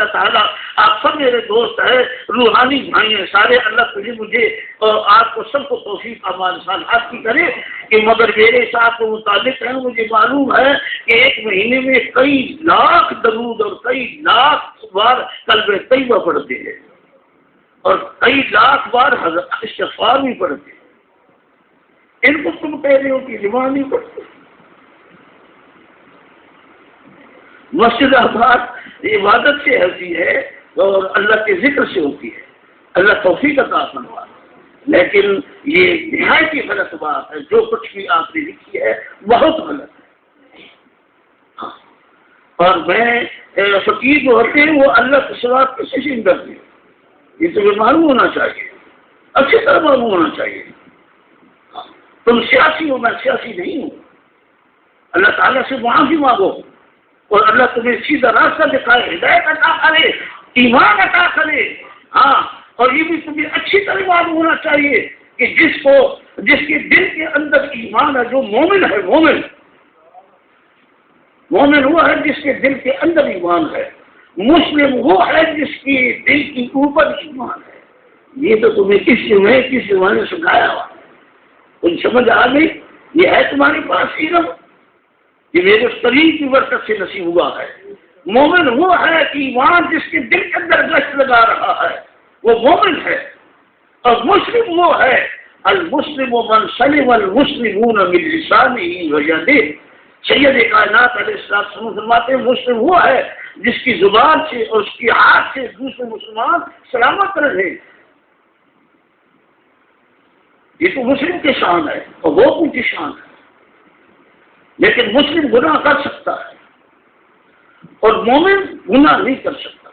اللہ تعالیٰ آپ سب میرے دوست ہیں، روحانی بھائی ہیں سارے، اللہ تجھے مجھے اور آپ کو سب کو توفیق امان صالحات کی کرے کہ مگر میرے ساتھ متعلق ہے، مجھے معلوم ہے کہ ایک مہینے میں کئی لاکھ درود اور کئی لاکھ بار قلب طیبہ پڑھتے ہیں اور کئی لاکھ بار استغفار بھی پڑھتے ہیں. ان کو تم کہہ رہے ہو کہ زبان نہیں پڑھتے. مسجد آباد عبادت سے ہوتی ہے اور اللہ کے ذکر سے ہوتی ہے، اللہ توفیق عطا فرمائے. لیکن یہ نہایت ہی غلط بات ہے، جو کچھ بھی آپ نے لکھی ہے بہت غلط ہے. اور میں فقیر جو ہوتے ہیں وہ اللہ کے سوا کسی سے نہیں ڈرتے، یہ تمہیں معلوم ہونا چاہیے، اچھی طرح معلوم ہونا چاہیے. تم سیاسی ہو، میں سیاسی نہیں ہوں. اللہ تعالیٰ سے معافی مانگو اور اللہ تمہیں سیدھا راستہ دکھائے، ہدایت عطا کرے، ایمان عطا کرے. ہاں، اور یہ بھی تمہیں اچھی طرح معلوم ہونا چاہیے کہ جس کے دل کے اندر ایمان ہے، جو مومن ہے، مومن وہ ہے جس کے دل کے اندر ایمان ہے، مسلم وہ ہے جس کی دل کی اوپر ایمان ہے. یہ تو تمہیں کسی نے سکھایا ہوا، تم سمجھ آ گئی. یہ ہے تمہارے پاس علم، یہ میرے شریر کی برکت سے نصیب ہوا ہے. مومن وہ ہے کہ ایمان جس کے دل کے اندر گشت لگا رہا ہے وہ مومن ہے. اور مسلم وہ ہے، المسلم من سلم المسلمون من لسانه ويده. سید کائنات علیہ السلام فرماتے ہیں مسلم وہ ہے جس کی زبان سے اور اس کی ہاتھ سے دوسرے مسلمان سلامت رہے. یہ تو مسلم کی شان ہے اور وہ ان کی شان ہے. لیکن مسلم گناہ کر سکتا ہے اور مومن گناہ نہیں کر سکتا.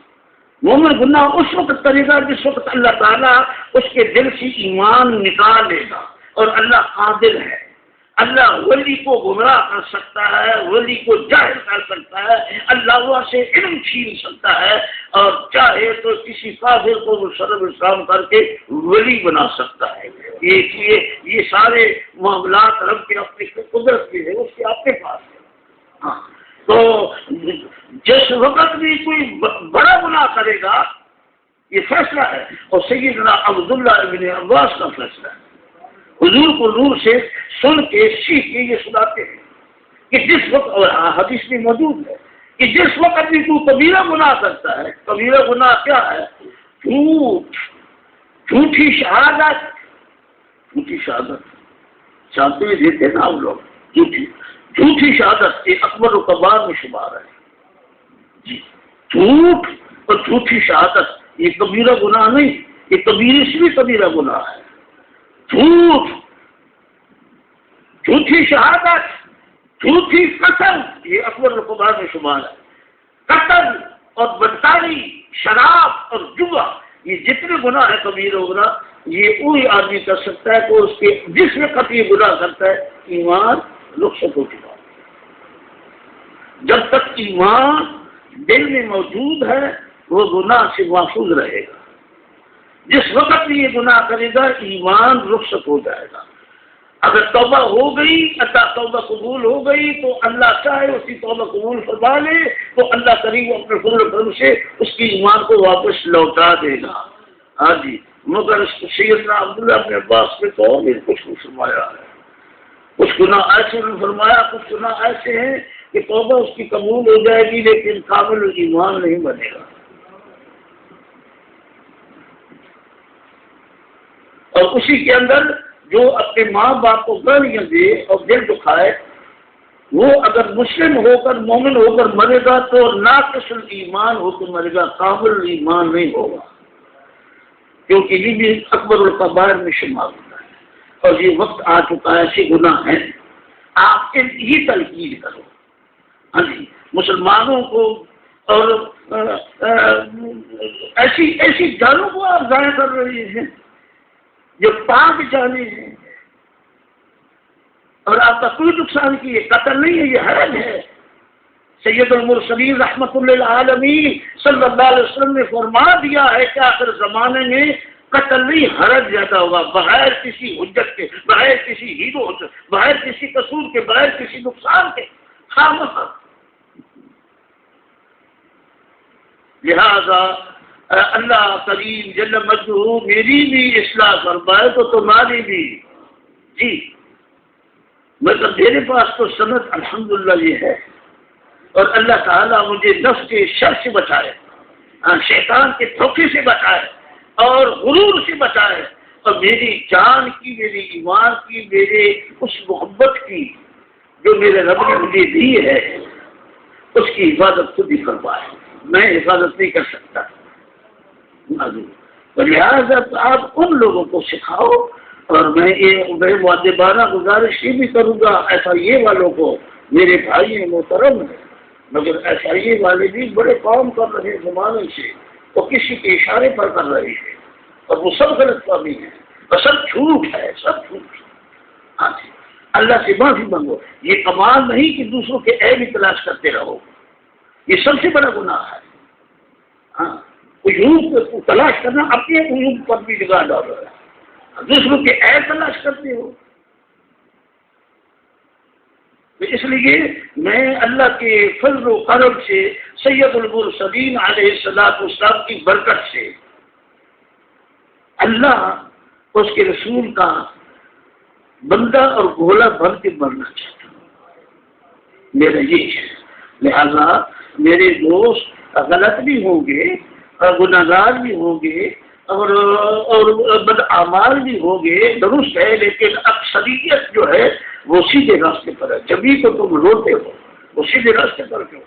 مومن گناہ اس وقت کرے گا جس وقت اللہ تعالیٰ اس کے دل سے ایمان نکال لے گا. اور اللہ قادر ہے، اللہ ولی کو گمراہ کر سکتا ہے، ولی کو جاہل کر سکتا ہے، اللہ وہ سے علم چھین سکتا ہے اور چاہے تو کسی کافر کو مشرف اسلام کر کے ولی بنا سکتا ہے. یہ سارے معاملات رب کے اپنی قدرت کے ہیں، اس کے اپنے پاس ہے. ہاں، تو جس وقت بھی کوئی بڑا گناہ کرے گا یہ فیصلہ ہے اور سیدنا عبداللہ ابن عباس کا فیصلہ ہے. حضور کو نور سے سن کے سیکھ کے یہ سناتے ہیں کہ جس وقت، اور حدیث میں موجود ہے کہ جس وقت بھی تو کبیرہ گناہ کرتا ہے. کبیرہ گناہ کیا ہے؟ جھوٹی شہادت چاہتے ہوئے دیتے نا ہم لوگ. جھوٹی شہادت یہ اکبر و کبار میں شمار ہے. جی، جھوٹ اور جھوٹی شہادت یہ کبیرہ گناہ نہیں، یہ کبیرے سے بھی کبیرہ گناہ ہے. جھوٹی شہادت، جھوٹی قسم یہ اکبر و کبار میں شمار ہے. قتل اور بدکاری، شراب اور جوا، یہ جتنے گناہ ہے کبیرہ گناہ، یہ وہی آدمی کر سکتا ہے کہ اس کے جس میں قطعی گناہ کرتا ہے ایمان رخصت ہو چکا. جب تک ایمان دل میں موجود ہے وہ گناہ سے محفوظ رہے گا. جس وقت بھی یہ گناہ کرے گا ایمان رخصت ہو جائے گا. اگر توبہ ہو گئی، اللہ توبہ قبول ہو گئی تو اللہ چاہے اس کی توبہ قبول فرما لے تو اللہ کریم اپنے فضل و کرم سے اس کی ایمان کو واپس لوٹا دے گا. ہاں جی، مگر سیدنا عبداللہ ابن عباس نے تو اور کچھ فرمایا ہے. کچھ گناہ ایسے نے فرمایا، کچھ گناہ ایسے ہیں کہ توبہ اس کی قبول ہو جائے گی لیکن کامل ایمان نہیں بنے گا. اور اسی کے اندر جو اپنے ماں باپ کو گالیاں دے اور دل دکھائے وہ اگر مسلم ہو کر مومن ہو کر مرے گا تو ناقص ایمان ہو کر مرے گا، کامل ایمان نہیں ہوگا. کیونکہ یہ بھی اکبر الکبائر میں شمار ہوتا ہے اور یہ وقت آ چکا ہے. ایسے گناہ ہیں آپ یہ تلقین کرو. ہاں جی، مسلمانوں کو اور ایسی جانوں کو آپ ضائع کر رہے ہیں جو پاک جانے ہیں اور آپ کا کوئی نقصان کی. یہ قتل نہیں ہے، یہ حرج ہے. سید المرسلین رحمت للعالمین صلی اللہ علیہ وسلم نے فرما دیا ہے کہ آخر زمانے میں قتل نہیں حرج زیادہ ہوگا، بغیر کسی حجت کے، بغیر کسی ہیرو حجت، بغیر کسی قصور کے، بغیر کسی نقصان کے. لہذا اللہ کریم جل مجدہ میری بھی اصلاح فرمائے تو تمہاری بھی. جی مطلب میرے پاس تو سند الحمدللہ یہ ہے، اور اللہ تعالیٰ مجھے نفس کے شر سے بچائے، شیطان کے دھوکے سے بچائے اور غرور سے بچائے، اور میری جان کی، میری ایمان کی، میرے اس محبت کی جو میرے رب نے مجھے دی ہے، اس کی حفاظت خود ہی فرمائے. میں حفاظت نہیں کر سکتا. لہٰذا آپ ان لوگوں کو سکھاؤ. اور میں مؤدبانہ گزارش یہ بھی کروں گا، ایف آئی اے والوں کو، میرے بھائی ہیں محترم ہیں، مگر ایف آئی اے والے بھی بڑے کام کر رہے زمانے سے، وہ کسی کے اشارے پر کر رہے ہیں، اور وہ سب غلط کامی ہے، اور سب جھوٹ ہے، سب جھوٹ. ہاں جی، اللہ سے معافی مانگو. یہ کمال نہیں کہ دوسروں کے عیب ہی تلاش کرتے رہو، یہ سب سے بڑا گناہ ہے. ہاں، عیوب کو تلاش کرنا، اپنے عیوب پر بھی نگاہ ڈالو، دوسروں کے عیب تلاش کرتے ہو. تو اس لیے میں اللہ کے فضل و کرم سے، سید المرسلین علیہ السلام کی برکت سے، اللہ اس کے رسول کا بندہ اور گھوڑا بن کے مرنا چاہتا ہوں. میرا یہ ہے. لہذا میرے دوست غلط بھی ہوں گے، گناہگار بھی ہوں گے، اور بدعمال بھی ہوں گے، درست ہے، لیکن اکثریت جو ہے وہ سیدھے راستے پر ہے. جبھی تو تم روتے ہو، وہ سیدھے راستے پر کیوں؟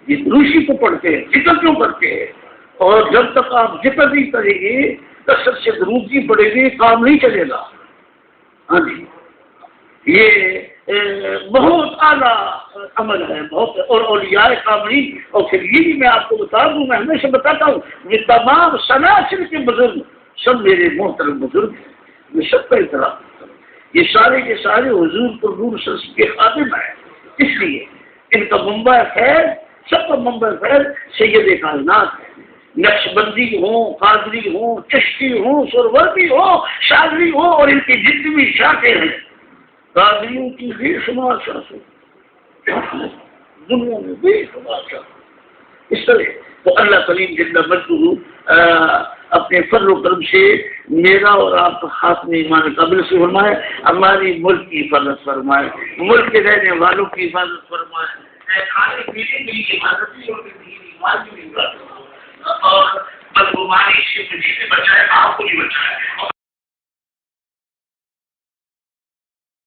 یہ دروشی کو پڑھتے ہیں، ذکر کیوں کرتے ہیں؟ اور جب تک آپ ذکر نہیں کریں گے، کثرت سے درود نہیں پڑے گی، کام نہیں چلے گا. ہاں جی، یہ بہت اعلیٰ عمل ہے، بہت. اور اولیاء کاملین، اور پھر یہ بھی میں آپ کو بتا دوں، میں ہمیشہ بتاتا ہوں، یہ تمام سناسل کے بزرگ سب میرے محترم بزرگ ہیں، میں سب کا احترام کرتا ہوں. یہ سارے کے سارے حضور پر نور صلی کے خادم ہیں. اس لیے ان کا منبع خیر، سب کا منبع خیر سید کائنات ہے. نقش بندی ہوں، قادری ہوں، چشتی ہوں، سروردی ہوں، شاذلی ہوں، اور ان کی جتنی بھی شاخیں ہیں، قادریوں کی بے شمار شاخیں، دنیا میں بے شمار شاخیں. اس طرح تو اللہ کریم جل مجدہ اپنے فضل و کرم سے میرا اور آپ کا خاتمہ ایمان قابل سے فرمائے، ہماری ملک کی حفاظت فرمائے، ملک کے رہنے والوں کی حفاظت فرمائے، کھانے پینے کی حفاظت کی، اور ایمان کی حفاظت، اور بدگمانی سے مجھے بچائے، آپ کو بھی بچائے.